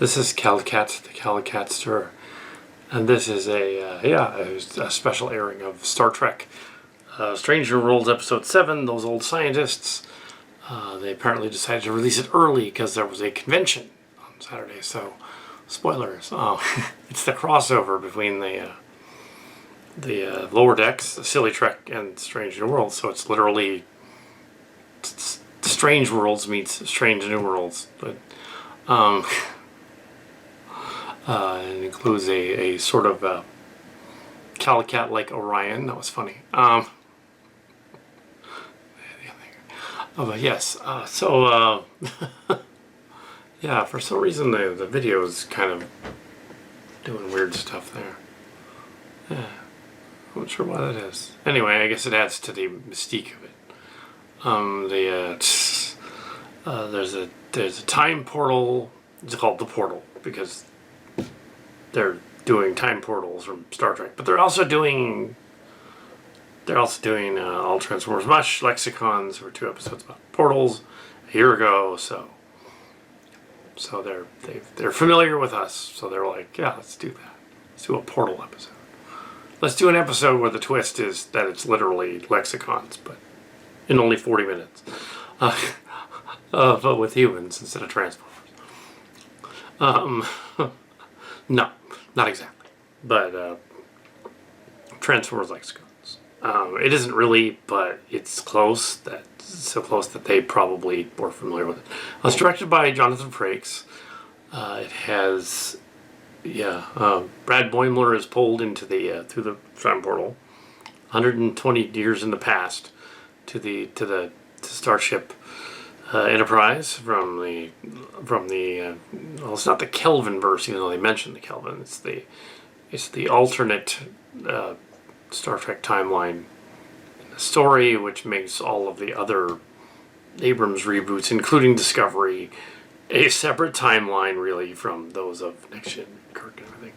This is Calcat, the Calicatster, and this is a special airing of Star Trek Strange New Worlds Episode 7, Those Old Scientists. They apparently decided to release it early because there was a convention on Saturday, so spoilers. It's the crossover between the Lower Decks, the Silly Trek, and Strange New Worlds, so it's literally Strange Worlds meets Strange New Worlds, but it includes a sort of Calicat-like Orion. That was funny. But yes, yeah, for some reason the video is kind of doing weird stuff there. Yeah, I'm not sure why that is. Anyway, I guess it adds to the mystique of it. There's a time portal. It's called the Portal because they're doing time portals from Star Trek, but they're also doing all Transformers Mush lexicons. There were 2 episodes about portals a year ago, so they're familiar with us. So they're like, yeah, let's do that. Let's do a portal episode. Let's do an episode where the twist is that it's literally lexicons, but in only 40 minutes, but with humans instead of Transformers. No, not exactly, but Transformers lexicons. It isn't really, but it's close. So close that they probably were familiar with it. It's directed by Jonathan Frakes. It has, Brad Boimler is pulled into the through the time portal, 120 years in the past, to Starship Enterprise from the well, it's not the Kelvin verse, even though they mentioned the Kelvin. It's the alternate Star Trek timeline in the story, which makes all of the other Abrams reboots, including Discovery, a separate timeline, really, from those of Next Gen, Kirk, and everything.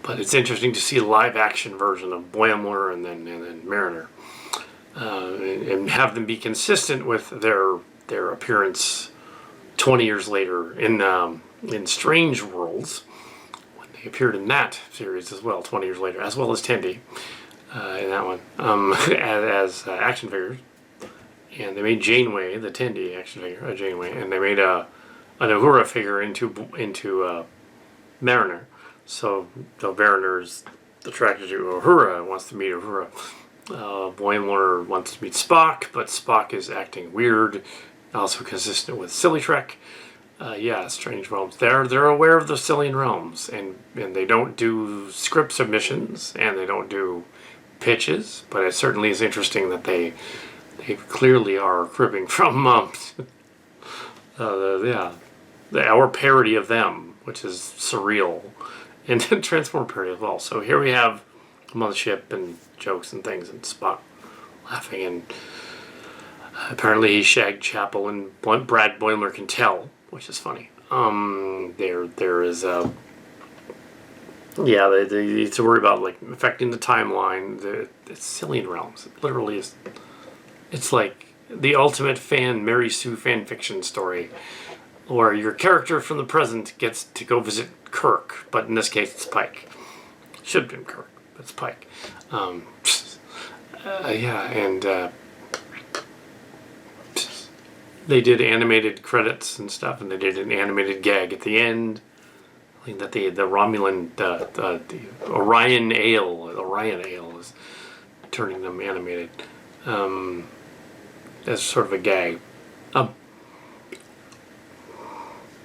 But it's interesting to see a live-action version of Boimler and then Mariner, and have them be consistent with their appearance 20 years later in Strange Worlds. He appeared in that series as well, 20 years later, as well as Tendi in that one, as action figures. And they made Janeway, the Tendi action figure, Janeway, and they made an Uhura figure into Mariner. So Mariner's attracted to Uhura, wants to meet Uhura. Boimler wants to meet Spock, but Spock is acting weird, also consistent with Silly Trek. Strange Realms. They're aware of the Cillian Realms, and they don't do script submissions, and they don't do pitches, but it certainly is interesting that they clearly are cribbing from our parody of them, which is surreal, and Transformer parody as well. So here we have him on the ship and jokes and things, and Spock laughing, and apparently he shagged Chapel, and Brad Boimler can tell, which is funny. There is they need to worry about like affecting the timeline. The Cillian Realms. It literally is. It's like the ultimate Mary Sue fan fiction story, where your character from the present gets to go visit Kirk, but in this case it's Pike. Should have been Kirk, but it's Pike. They did animated credits and stuff, and they did an animated gag at the end. I think that the Romulan, the Orion Ale is turning them animated as sort of a gag.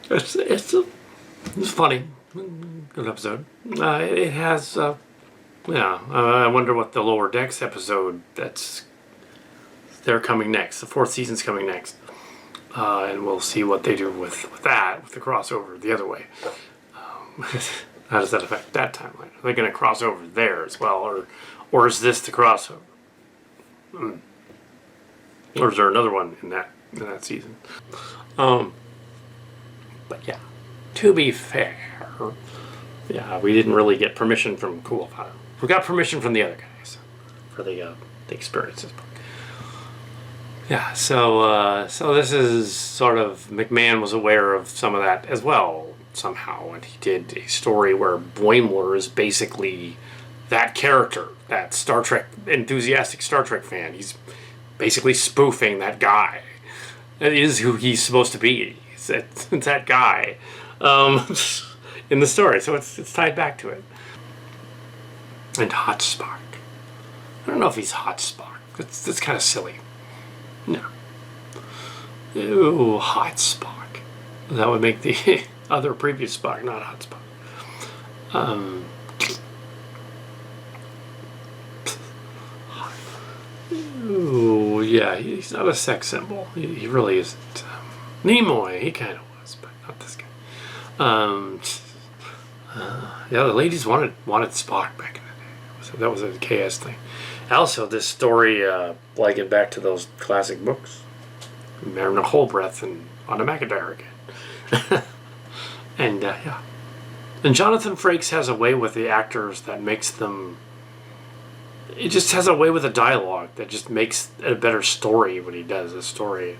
It's funny, good episode. It has, I wonder what the Lower Decks episode they're coming next. The 4th season's coming next. And we'll see what they do with the crossover the other way. How does that affect that timeline? Are they going to cross over there as well, or is this the crossover? Or is there another one in that season? But yeah, to be fair, we didn't really get permission from Coolfire. We got permission from the other guys for the experiences book. So this is sort of, McMahon was aware of some of that as well, somehow, and he did a story where Boimler is basically that character, that Star Trek enthusiastic Star Trek fan. He's basically spoofing that guy. That is who he's supposed to be. It's that guy in the story, so it's tied back to it. And Hot Spock. I don't know if he's Hot Spock. That's kind of silly. No. Ooh, Hot Spock. That would make the other previous Spock not Hot Spock. Ooh, yeah, he's not a sex symbol. He really isn't. Nimoy, he kind of was, but not this guy. Yeah, the ladies wanted Spock back in the day. That was a KS thing. Also, this story, like it back to those classic books. Mariner Holbreath and Anna McIntyre again. And, yeah. And Jonathan Frakes has a way with the actors that makes them... It just has a way with the dialogue that just makes it a better story when he does a story.